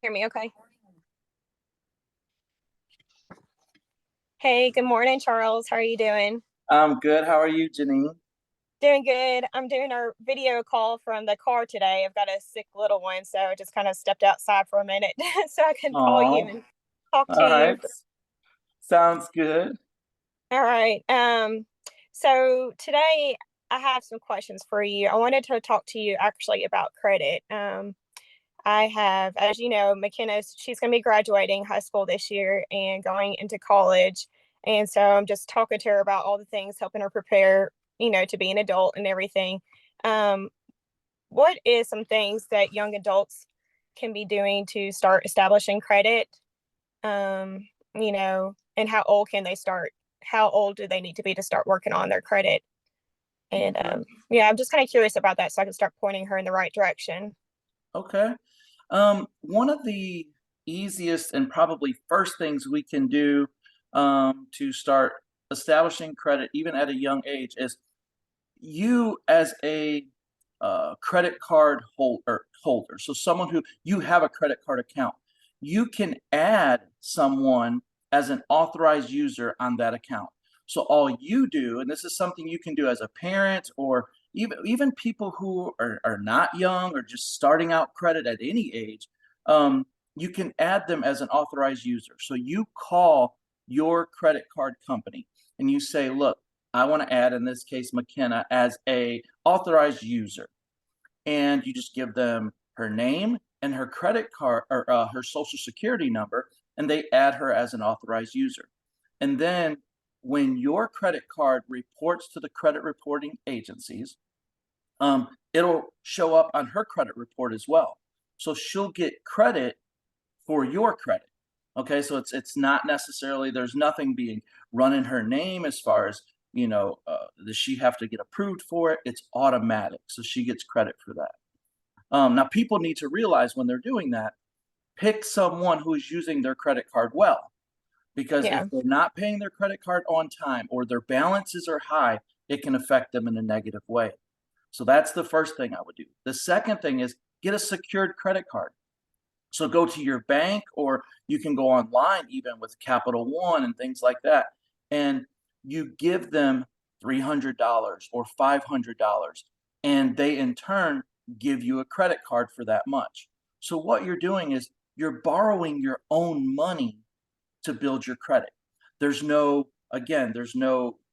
Hear me okay? Hey, good morning, Charles. How are you doing? I'm good. How are you, Janine? Doing good. I'm doing our video call from the car today. I've got a sick little one, so I just kind of stepped outside for a minute so I can call you Oh, and talk to all you. right. Sounds good. All right. So today I have some questions for you. I wanted to talk to you actually about credit. I have, as you know, McKenna's, she's going to be graduating high school this year and going into college. And so I'm just talking to her about all the things, helping her prepare, to be an adult and everything. Um, what is some things that young adults can be doing to start establishing credit? And how old can they start? How old do they need to be to start working on their credit? And Okay. yeah, I'm just kind of curious about that so I can start pointing her in the right direction. Okay. One of the easiest and probably first things we can do to start establishing credit, even at a young age, is you as a credit card holder. So someone who you have a credit card account, you can add someone as an authorized user on that account. So all you do, and this is something you can do as a parent or even people who are not young or just starting out credit at any age, you can add them as an authorized user. So you call your credit card company and you say, look, I want to add, in this case, McKenna as a authorized user. And you just give them her name and her credit card or her social security number, and they add her as an authorized user. And then when your credit card reports to the credit reporting agencies, it'll show up on her credit report as well. So she'll get credit for your credit. Okay, so it's not necessarily, there's nothing being run in her name as far as does she have to get approved for it? It's automatic, so she gets credit for that. Now people need to realize when they're doing that, pick someone who is using their credit card well, because if Yeah. they're not paying their credit card on time or their balances are high, it can affect them in a negative way. So that's the first thing I would do. The second thing is get a secured credit card. So go to your bank, or you can go online even with Capital One and things like that. And you give them $300 or $500, and they in turn give you a credit card for that much. So what you're doing is you're borrowing your own money to build your credit. There's no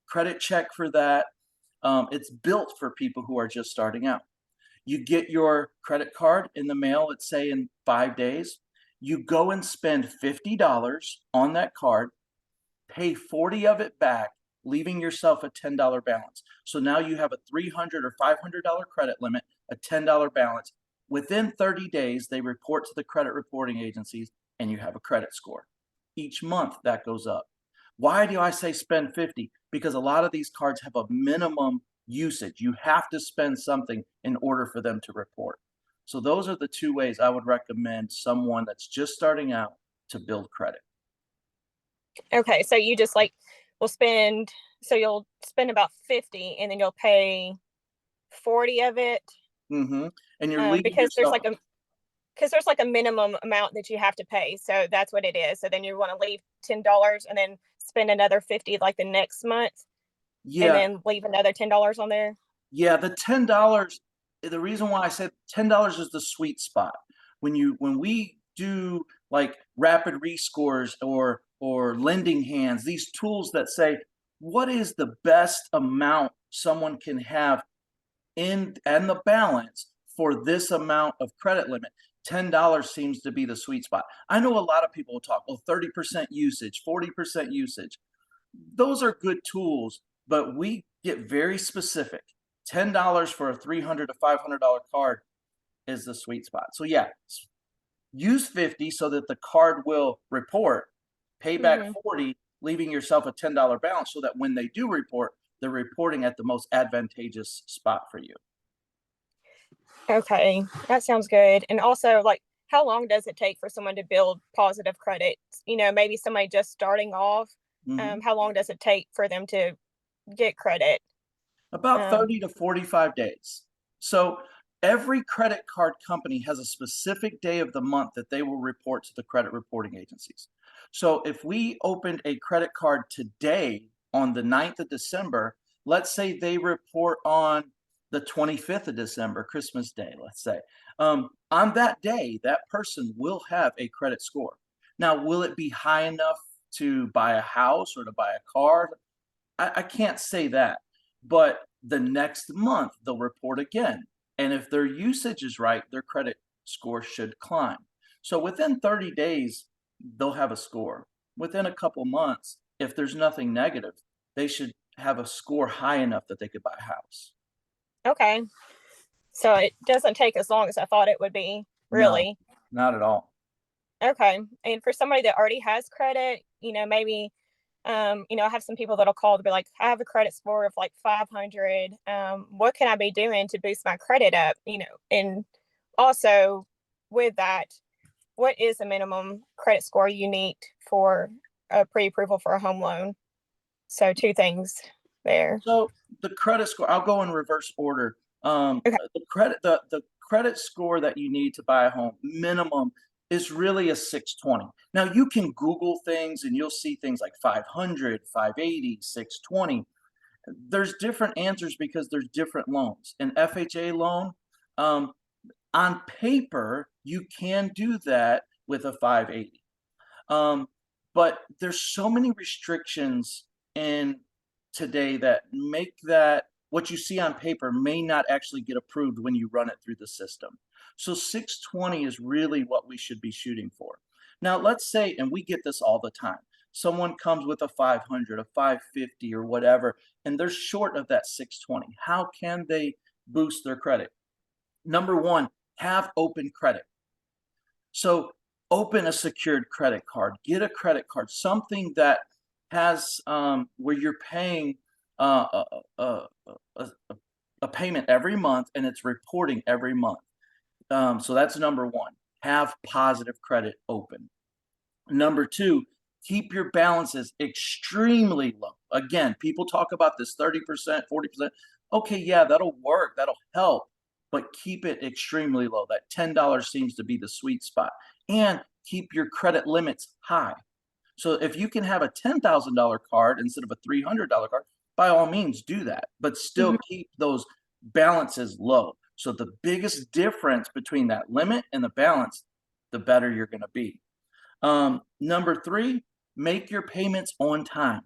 credit check for that. It's built for people who are just starting out. You get your credit card in the mail, let's say in 5 days. You go and spend $50 on that card, pay 40 of it back, leaving yourself a $10 balance. So now you have a $300 or $500 credit limit, a $10 balance. Within 30 days, they report to the credit reporting agencies and you have a credit score. Each month that goes up. Why do I say spend 50? Because a lot of these cards have a minimum usage. You have to spend something in order for them to report. So those are the two ways I would recommend someone that's just starting out to build credit. Okay, so you just like will spend, so you'll spend about 50 and then you'll pay 40 of it, Mm-hmm. And you're leaving because there's yourself. like a minimum amount that you have to pay. So that's what it is. So then you want to leave $10 and then spend another 50 like the next month and Yeah, then leave another $10 on there. yeah. The $10. The reason why I said $10 is the sweet spot. When we do like rapid rescores or lending hands, these tools that say what is the best amount someone can have in and the balance for this amount of credit limit. $10 seems to be the sweet spot. I know a lot of people will talk, oh, 30% usage, 40% usage. Those are good tools, but we get very specific. $10 for a $300 to $500 card is the sweet spot. So yeah, use 50 so that the card will report, pay back Hmm. 40, leaving yourself a $10 balance so that when they do report, they're reporting at the most advantageous spot for you. Okay, that sounds good. And also, like, how long does it take for someone to build positive credit? Maybe somebody just starting off. Mm-hmm. How long does it take for them to get credit? About Um, 30 to 45 days. So Every credit card company has a specific day of the month that they will report to the credit reporting agencies. So if we opened a credit card today on the 9th of December, let's say they report on the 25th of December, Christmas Day, let's say. On that day, that person will have a credit score. Now, will it be high enough to buy a house or to buy a car? I can't say that, but the next month they'll report again. And if their usage is right, their credit score should climb. So within 30 days, they'll have a score. Within a couple months, if there's nothing negative, they should have a score high enough that they could buy a house. Okay. So it doesn't take as long as I thought it would be, No, really. not at all. Okay. And for somebody that already has credit, maybe, I have some people that'll call to be like, I have a credit score of like 500. What can I be doing to boost my credit up? And also with that, what is the minimum credit score you need for a pre-approval for a home loan? So two things there. So the credit score, I'll go in reverse order. Okay. The credit score that you need to buy a home minimum is really a 620. Now you can Google things and you'll see things like 500, 580, 620. There's different answers because there's different loans. An FHA loan, um, on paper, you can do that with a 580. But there's so many restrictions in today that make that what you see on paper may not actually get approved when you run it through the system. So 620 is really what we should be shooting for. Now, let's say, and we get this all the time, someone comes with a 500, a 550, or whatever, and they're short of that 620. How can they boost their credit? Number one, have open credit. So open a secured credit card, get a credit card, something that has where you're paying uh, a, a, a, a payment every month and it's reporting every month. So that's number one. Have positive credit open. Number two, keep your balances extremely low. Again, people talk about this 30%, 40%. Okay, yeah, that'll work. That'll help, but keep it extremely low. That $10 seems to be the sweet spot. And keep your credit limits high. So if you can have a $10,000 card instead of a $300 card, by all means do that, but still Mhm. keep those balances low. So the biggest difference between that limit and the balance, the better you're going to be. Number three, make your payments on time.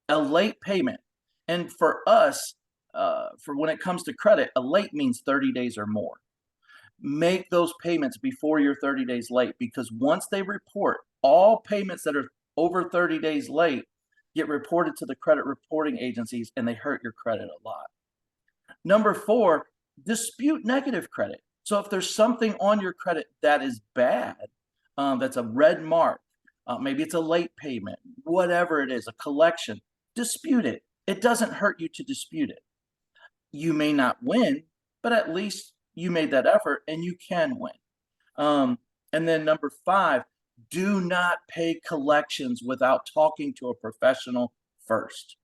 A late payment, and for us, for when it comes to credit, a late means 30 days or more. Make those payments before you're 30 days late because once they report, all payments that are over 30 days late get reported to the credit reporting agencies and they hurt your credit a lot. Number four, dispute negative credit. So if there's something on your credit that is bad, that's a red mark, maybe it's a late payment, whatever it is, a collection, dispute it. It doesn't hurt you to dispute it. You may not win, but at least you made that effort and you can win. And then number five, do not pay collections without talking to a professional first.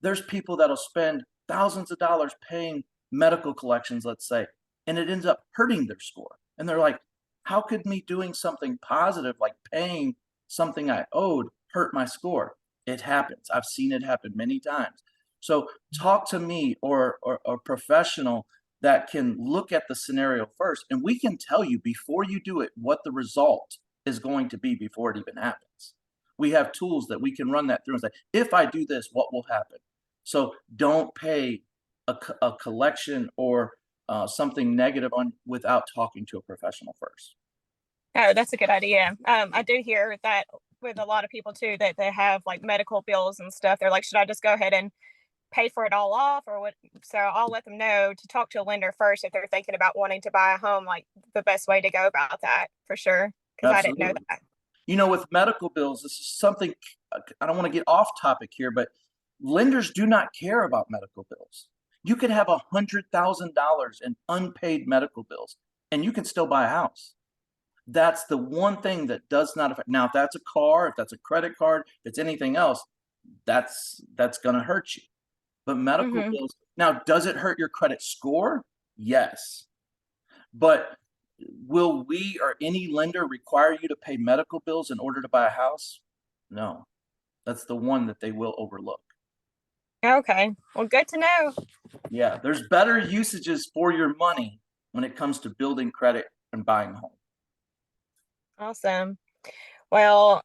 There's people that'll spend thousands of dollars paying medical collections, let's say, and it ends up hurting their score. And they're like, how could me doing something positive, like paying something I owed, hurt my score? It happens. I've seen it happen many times. So talk to me or a professional that can look at the scenario first, and we can tell you before you do it what the result is going to be before it even happens. We have tools that we can run that through and say, if I do this, what will happen? So don't pay a collection or something negative on without talking to a professional first. Oh, that's a good idea. I do hear that with a lot of people too, that they have like medical bills and stuff. They're like, should I just go ahead and pay for it all off or what? So I'll let them know to talk to a lender first if they're thinking about wanting to buy a home, like the best way to go about that for sure. Cause I didn't know Absolutely. that. With medical bills, this is something I don't want to get off topic here, but lenders do not care about medical bills. You could have $100,000 in unpaid medical bills and you can still buy a house. That's the one thing that does not affect. Now, if that's a car, if that's a credit card, if it's anything else, that's going to hurt you. But medical Hmm. bills, now, does it hurt your credit score? Yes. But will we or any lender require you to pay medical bills in order to buy a house? No, that's the one that they will overlook. Okay. Well, good to know. Yeah, there's better usages for your money when it comes to building credit and buying a home. Awesome. Well,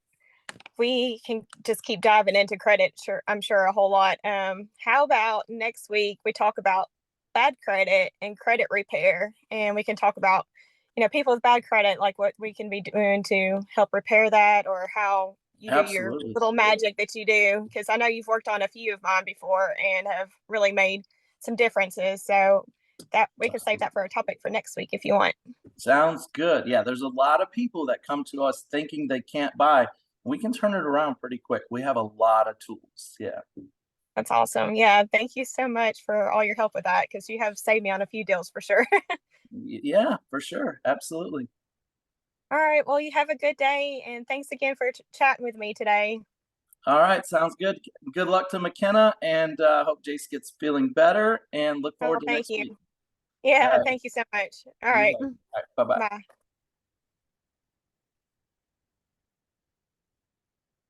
we can just keep diving into credit, sure, I'm sure a whole lot. How about next week we talk about bad credit and credit repair, and we can talk about, people with bad credit, like what we can be doing to help repair that, or how you do your Absolutely. little magic that you do, because I know you've worked on a few of mine before and have really made some differences. So that we can save Absolutely. that for a topic for next week if you want. Sounds good. Yeah, there's a lot of people that come to us thinking they can't buy. We can turn it around pretty quick. We have a lot of tools. Yeah. That's awesome. Yeah, thank you so much for all your help with that, because you have saved me on a few deals for sure. Yeah, for sure. Absolutely. All right. Well, you have a good day, and thanks again for chatting with me today. All right, sounds good. Good luck to McKenna, and hope Jace gets feeling better. And look Oh, forward to thank next you. week. All Yeah, right, thank you so much. All you're right. welcome. All right, bye bye. Bye.